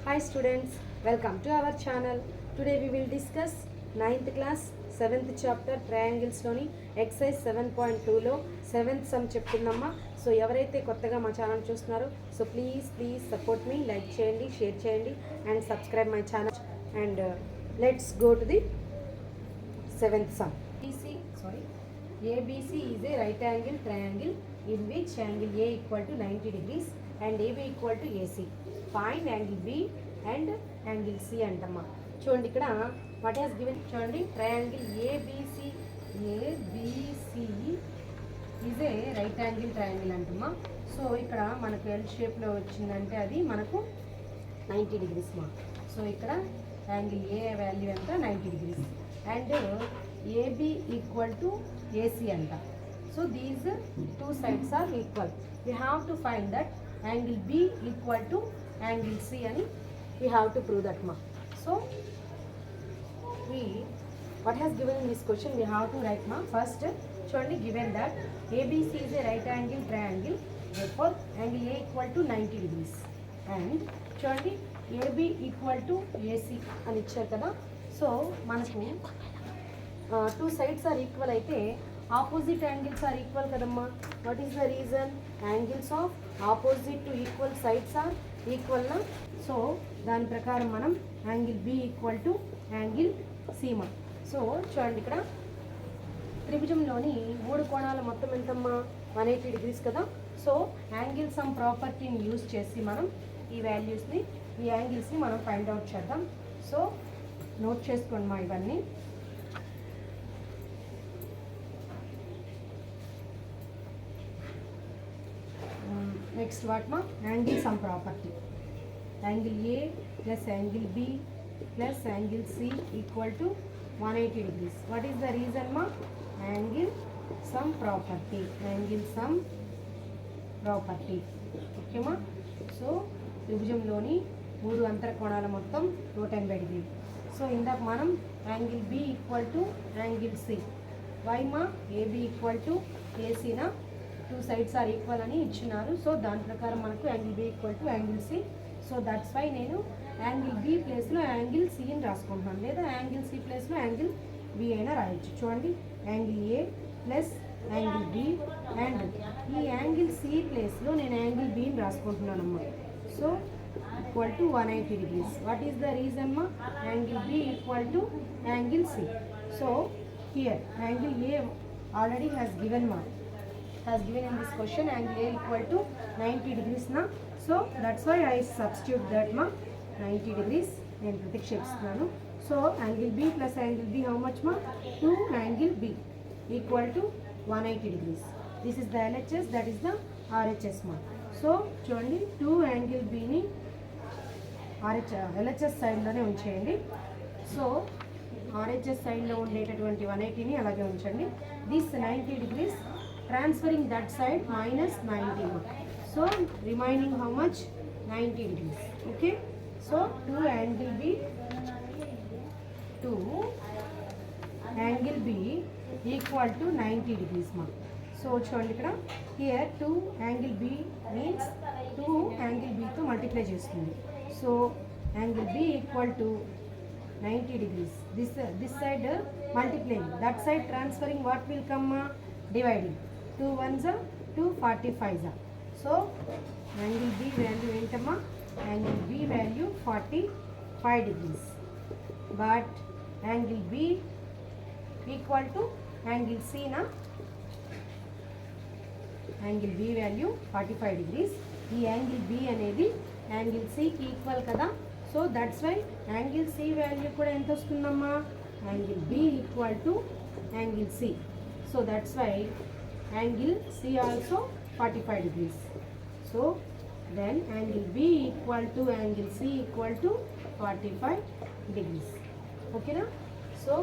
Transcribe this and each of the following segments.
Hi students, welcome to our channel. Today we will discuss 9th class 7th chapter triangles లోని exercise 7.2 లో 7th sum చెప్తున్నామా. So ఎవరైతే కొత్తగా మా channel చూస్తున్నారో so please support me, like చేయండి, share చేయండి and subscribe my channel and let's go to the 7th sum. ABC is a right angle triangle in which angle A equal to 90 degrees and AB equal to AC. Find angle B and angle C అంటమ్మా. చూడండి ఇక్కడ what has given, చూడండి triangle A B C is a right angle triangle అంటమ్మా. So ఇక్కడ మనకు L షేప్లో వచ్చిందంటే అది మనకు 90 డిగ్రీస్ మా. సో ఇక్కడ యాంగిల్ ఏ వాల్యూ ఎంత 90 degrees and A B equal to A C అంట. So these two sides are equal. We have to find that angle B equal to angle C అని we have to prove that ma. So what has given in this question we have to write ma. First చూడండి given that ABC is a right angle triangle, therefore angle A equal to 90 degrees and చూడండి AB equal to AC అని ఇచ్చారు కదా. So మనకు two sides are equal అయితే opposite angles are equal కదమ్మా. What is the reason? Angles of opposite to equal sides are ఈక్వల్నా. So దాని ప్రకారం మనం angle B equal to angle సీమా. సో చూడండి ఇక్కడ త్రిభుజంలోని మూడు కోణాల మొత్తం ఎంతమ్మా 180 డిగ్రీస్ కదా. సో యాంగిల్ సమ్ ప్రాపర్టీని యూజ్ చేసి మనం ఈ వాల్యూస్ని ఈ యాంగిల్స్ని మనం ఫైండ్ అవుట్ చేద్దాం. సో నోట్ చేసుకోండి మా ఇవన్నీ. Next what ma? Angle sum property. Angle A plus angle B plus angle C equal to 180 degrees. What is the reason ma? Angle sum property. Angle sum property. Okay ma? So త్రిభుజంలోని మూడు అంతర కోణాల మొత్తం 180 degree. So ఇందాక మనం angle B equal to angle C. Why మా? AB equal to AC నా two sides are equal అని ఇచ్చినారు. సో దాని ప్రకారం మనకు angle B equal to angle C. So that's why నేను యాంగిల్ బి ప్లేస్లో యాంగిల్ సిని రాసుకుంటున్నాను, లేదా యాంగిల్ సి ప్లేస్లో యాంగిల్ బి అయినా రాయొచ్చు. చూడండి angle A plus angle B and ఈ యాంగిల్ సి ప్లేస్లో నేను యాంగిల్ బిని రాసుకుంటున్నాను అమ్మా. So equal to 180 degrees. What is the reason మా? Angle B equal to angle C. So here angle A already has given మా, has given in this question angle A equal to 90 degrees na. So that's why I substitute that ma 90 degrees నేను ప్రతిక్షేపిస్తున్నాను. So angle B plus angle B how much ma? 2 angle B equal to 180 degrees. This is the LHS, that is the RHS ma. So చూడండి 2 angle Bని LHS సైడ్లోనే ఉంచేయండి. So RHS సైడ్లో ఉండేటటువంటి 180ని అలాగే ఉంచండి. This 90 degrees transferring that side minus 90. So remaining how much? 90 degrees. Okay. So 2 angle B equal to 90 degrees ma. So చూడండి ఇక్కడ here 2 angle B means 2 angle B తో multiply చేస్తుంది. So angle B equal to 90 degrees. This side multiplying, that side transferring, what will come ma? Dividing. 2 ones are 2, 45 are. So angle B value entama? Angle B value 45 degrees. But angle B equal to angle C na? Angle B value 45 degrees. ఈ angle B అనేది angle C కి equal కదా. So that's why angle C value కూడా ఎంత వస్తుందమ్మా? Angle B equal to angle C. So that's why angle C also 45 degrees. So then angle B equal to angle C equal to 45 degrees. Okay na? So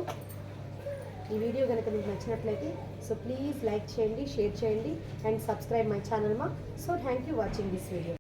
ఈ video కనుక మీకు నచ్చినట్లయితే so please like చేయండి, share చేయండి and subscribe my channel మా. So thank you watching this video.